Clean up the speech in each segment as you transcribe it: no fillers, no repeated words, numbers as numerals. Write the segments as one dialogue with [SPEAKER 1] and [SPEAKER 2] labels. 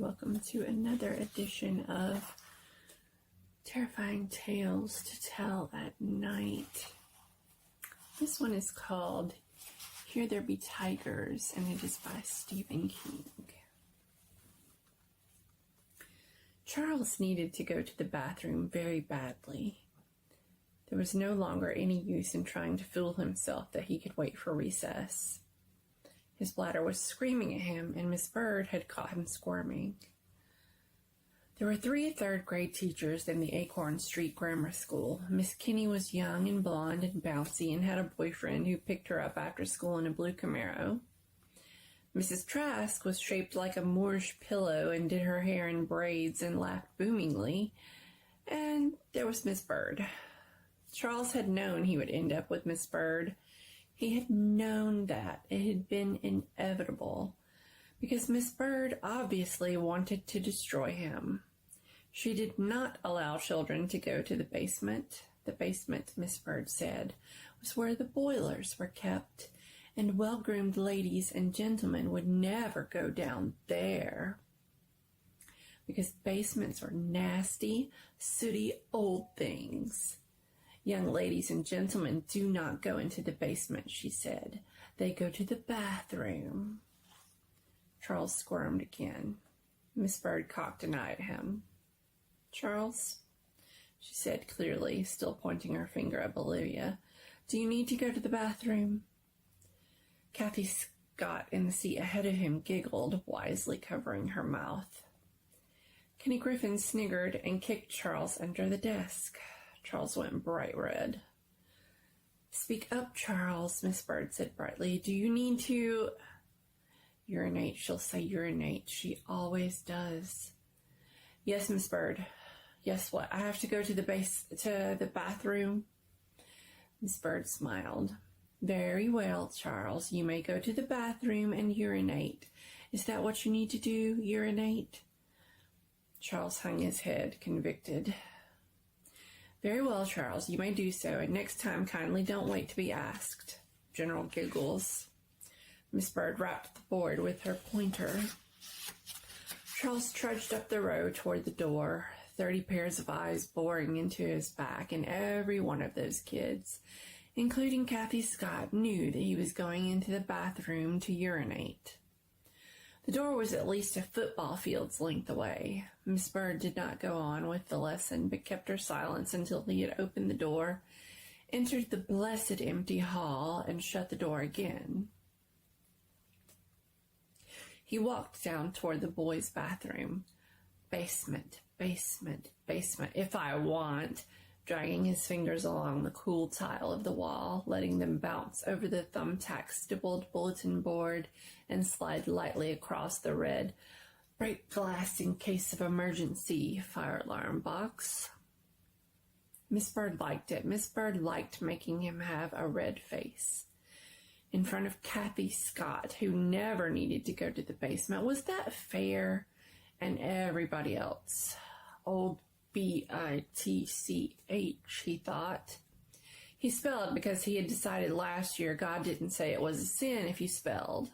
[SPEAKER 1] welcome to another edition of Terrifying Tales to Tell at Night. This one is called Here There Be Tygers, and it is by Stephen King. Charles needed to go to the bathroom very badly. There was no longer any use in trying to fool himself that he could wait for recess. His bladder was screaming at him, and Miss Bird had caught him squirming. There were 3 third-grade teachers in the Acorn Street Grammar School. Miss Kinney was young and blonde and bouncy and had a boyfriend who picked her up after school in a blue Camaro. Mrs. Trask was shaped like a Moorish pillow and did her hair in braids and laughed boomingly. And there was Miss Bird. Charles had known he would end up with Miss Bird. He had known that. It had been inevitable, because Miss Bird obviously wanted to destroy him. She did not allow children to go to the basement. The basement, Miss Bird said, was where the boilers were kept, and well-groomed ladies and gentlemen would never go down there, because basements were nasty, sooty old things. Young ladies and gentlemen do not go into the basement, she said. They go to the bathroom. Charles squirmed again. Miss Bird cocked an eye at him. Charles, she said clearly, still pointing her finger at Olivia, do you need to go to the bathroom? Kathy Scott in the seat ahead of him giggled, wisely covering her mouth. Kenny Griffin sniggered and kicked Charles under the desk. Charles went bright red. Speak up, Charles, Miss Bird said brightly. Do you need to urinate? She'll say urinate. She always does. Yes, Miss Bird. Yes, what? I have to go to the bathroom? Miss Bird smiled. Very well, Charles. You may go to the bathroom and urinate. Is that what you need to do, urinate? Charles hung his head, convicted. Very well, Charles, you may do so, and next time kindly don't wait to be asked. General giggles. Miss Bird rapped the board with her pointer. Charles trudged up the row toward the door, 30 pairs of eyes boring into his back, and every one of those kids, including Kathy Scott, knew that he was going into the bathroom to urinate. The door was at least a football field's length away. Miss Bird did not go on with the lesson, but kept her silence until he had opened the door, entered the blessed empty hall, and shut the door again. He walked down toward the boys' bathroom. Basement, basement, basement, if I want, dragging his fingers along the cool tile of the wall, letting them bounce over the thumbtack stippled bulletin board and slide lightly across the red break glass in case of emergency fire alarm box. Miss Bird liked it. Miss Bird liked making him have a red face. In front of Kathy Scott, who never needed to go to the basement. Was that fair? And everybody else. Old B-I-T-C-H, he thought. He spelled because he had decided last year God didn't say it was a sin if you spelled.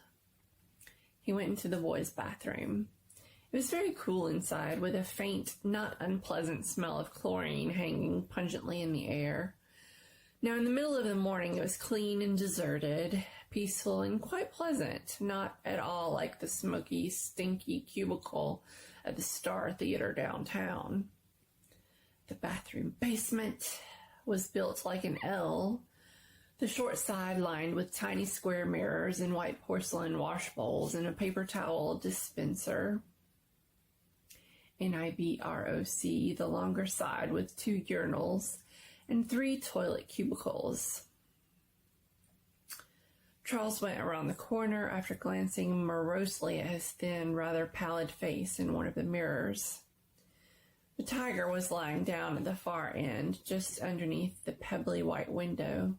[SPEAKER 1] He went into the boys' bathroom. It was very cool inside, with a faint, not unpleasant smell of chlorine hanging pungently in the air. Now, in the middle of the morning, it was clean and deserted, peaceful and quite pleasant, not at all like the smoky, stinky cubicle at the Star Theater downtown. The bathroom basement was built like an L, the short side lined with tiny square mirrors and white porcelain wash bowls and a paper towel dispenser. NIBROC, the longer side with 2 urinals and 3 toilet cubicles. Charles went around the corner after glancing morosely at his thin, rather pallid face in one of the mirrors. The tiger was lying down at the far end, just underneath the pebbly white window.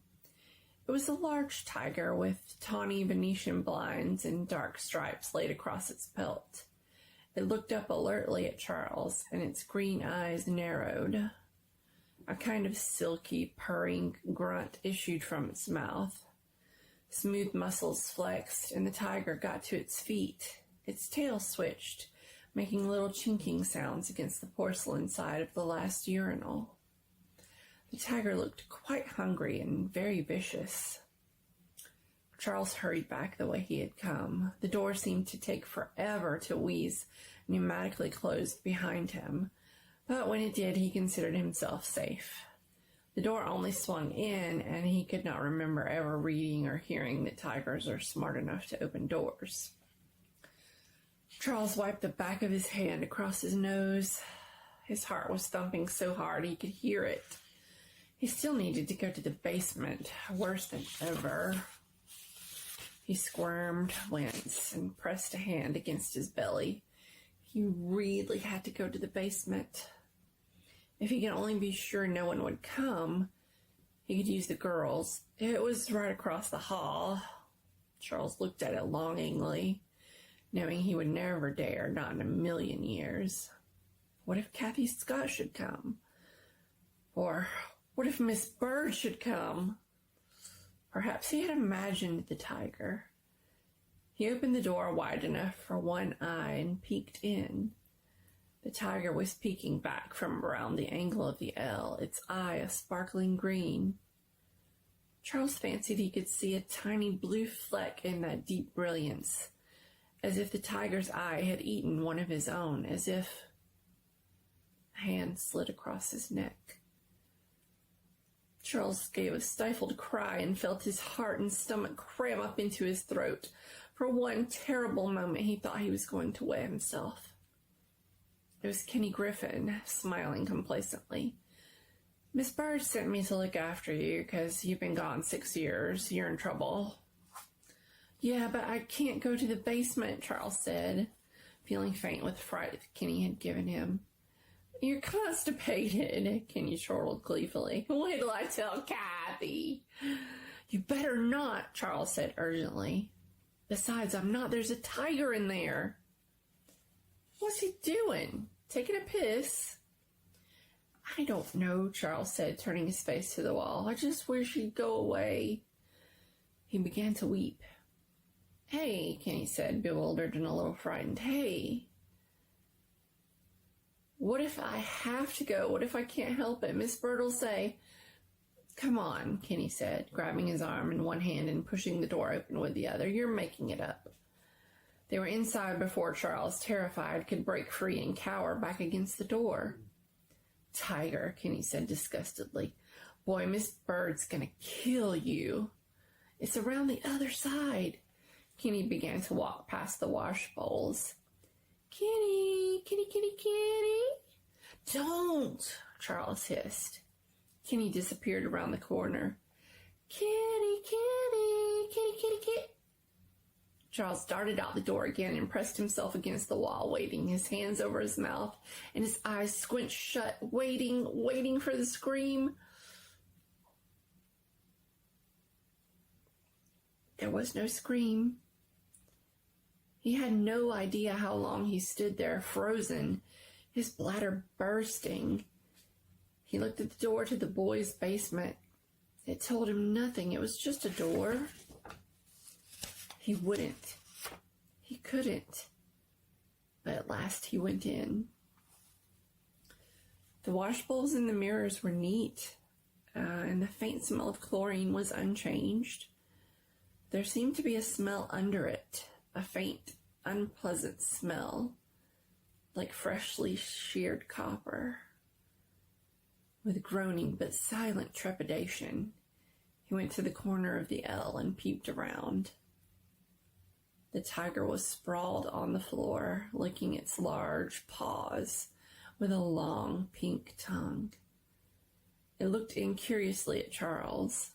[SPEAKER 1] It was a large tiger with tawny Venetian blinds and dark stripes laid across its pelt. It looked up alertly at Charles, and its green eyes narrowed. A kind of silky, purring grunt issued from its mouth. Smooth muscles flexed, and the tiger got to its feet. Its tail switched, making little chinking sounds against the porcelain side of the last urinal. The tiger looked quite hungry and very vicious. Charles hurried back the way he had come. The door seemed to take forever to wheeze pneumatically closed behind him, but when it did, he considered himself safe. The door only swung in, and he could not remember ever reading or hearing that tigers are smart enough to open doors. Charles wiped the back of his hand across his nose. His heart was thumping so hard he could hear it. He still needed to go to the basement, worse than ever. He squirmed, winced, and pressed a hand against his belly. He really had to go to the basement. If he could only be sure no one would come, he could use the girls. It was right across the hall. Charles looked at it longingly, knowing he would never dare, not in a million years. What if Kathy Scott should come? Or what if Miss Bird should come? Perhaps he had imagined the tiger. He opened the door wide enough for one eye and peeked in. The tiger was peeking back from around the angle of the L, its eye a sparkling green. Charles fancied he could see a tiny blue fleck in that deep brilliance, as if the tiger's eye had eaten one of his own, as if a hand slid across his neck. Charles gave a stifled cry and felt his heart and stomach cram up into his throat. For one terrible moment, he thought he was going to wet himself. It was Kenny Griffin, smiling complacently. Miss Bird sent me to look after you because you've been gone 6 years. You're in trouble. Yeah, but I can't go to the basement, Charles said, feeling faint with fright that Kenny had given him. You're constipated, Kenny chortled gleefully. Wait till I tell Kathy. You better not, Charles said urgently. Besides, I'm not. There's a tiger in there. What's he doing? Taking a piss? I don't know, Charles said, turning his face to the wall. I just wish he'd go away. He began to weep. Hey, Kenny said, bewildered and a little frightened. Hey. What if I have to go? What if I can't help it? Miss Bird will say, Come on, Kenny said, grabbing his arm in one hand and pushing the door open with the other. You're making it up. They were inside before Charles, terrified, could break free and cower back against the door. Tiger, Kenny said disgustedly. Boy, Miss Bird's gonna kill you. It's around the other side. Kenny began to walk past the wash bowls. Kenny, Kenny, Kenny, Kenny. Don't, Charles hissed. Kenny disappeared around the corner. Kitty, kitty, kitty, kitty, kitty. Charles darted out the door again and pressed himself against the wall, waiting, his hands over his mouth and his eyes squinched shut, waiting for the scream. There was no scream. He had no idea how long he stood there, frozen, his bladder bursting. He looked at the door to the boys' basement. It told him nothing. It was just a door. He wouldn't. He couldn't. But at last he went in. The wash bowls and the mirrors were neat, and the faint smell of chlorine was unchanged. There seemed to be a smell under it, a faint, unpleasant smell, like freshly sheared copper. With groaning but silent trepidation, he went to the corner of the L and peeped around. The tiger was sprawled on the floor, licking its large paws with a long pink tongue. It looked incuriously at Charles.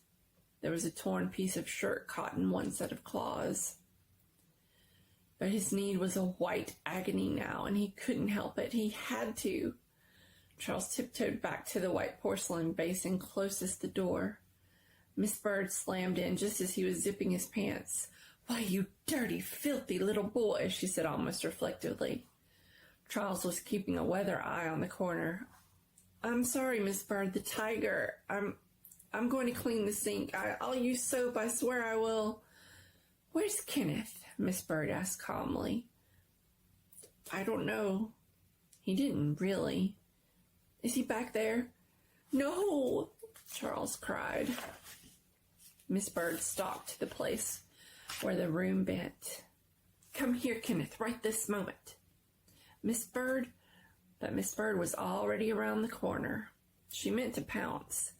[SPEAKER 1] There was a torn piece of shirt caught in one set of claws. But his need was a white agony now, and he couldn't help it. He had to. Charles tiptoed back to the white porcelain basin closest the door. Miss Bird slammed in just as he was zipping his pants. Why, you dirty, filthy little boy, she said almost reflectively. Charles was keeping a weather eye on the corner. I'm sorry, Miss Bird, the tiger. I'm going to clean the sink. I'll use soap, I swear I will. Where's Kenneth? Miss Bird asked calmly. I don't know. He didn't, really. Is he back there? No, Charles cried. Miss Bird stalked to the place where the room bent. Come here, Kenneth, right this moment. Miss Bird, but Miss Bird was already around the corner. She meant to pounce.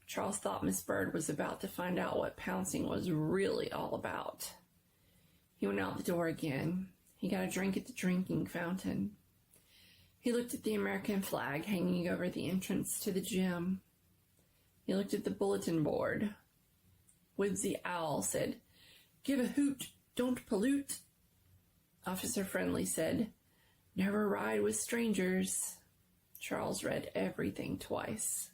[SPEAKER 1] Charles thought Miss Bird was about to find out what pouncing was really all about. He went out the door again. He got a drink at the drinking fountain. He looked at the American flag hanging over the entrance to the gym. He looked at the bulletin board. Woodsy Owl said, Give a hoot, don't pollute. Officer Friendly said, Never ride with strangers. Charles read everything twice.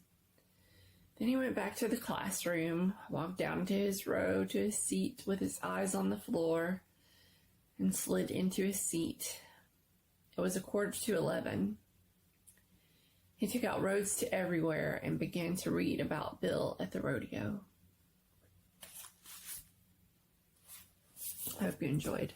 [SPEAKER 1] Then he went back to the classroom, walked down to his row to his seat with his eyes on the floor, and slid into his seat. It was 11:15. He took out Roads to Everywhere and began to read about Bill at the rodeo. I hope you enjoyed.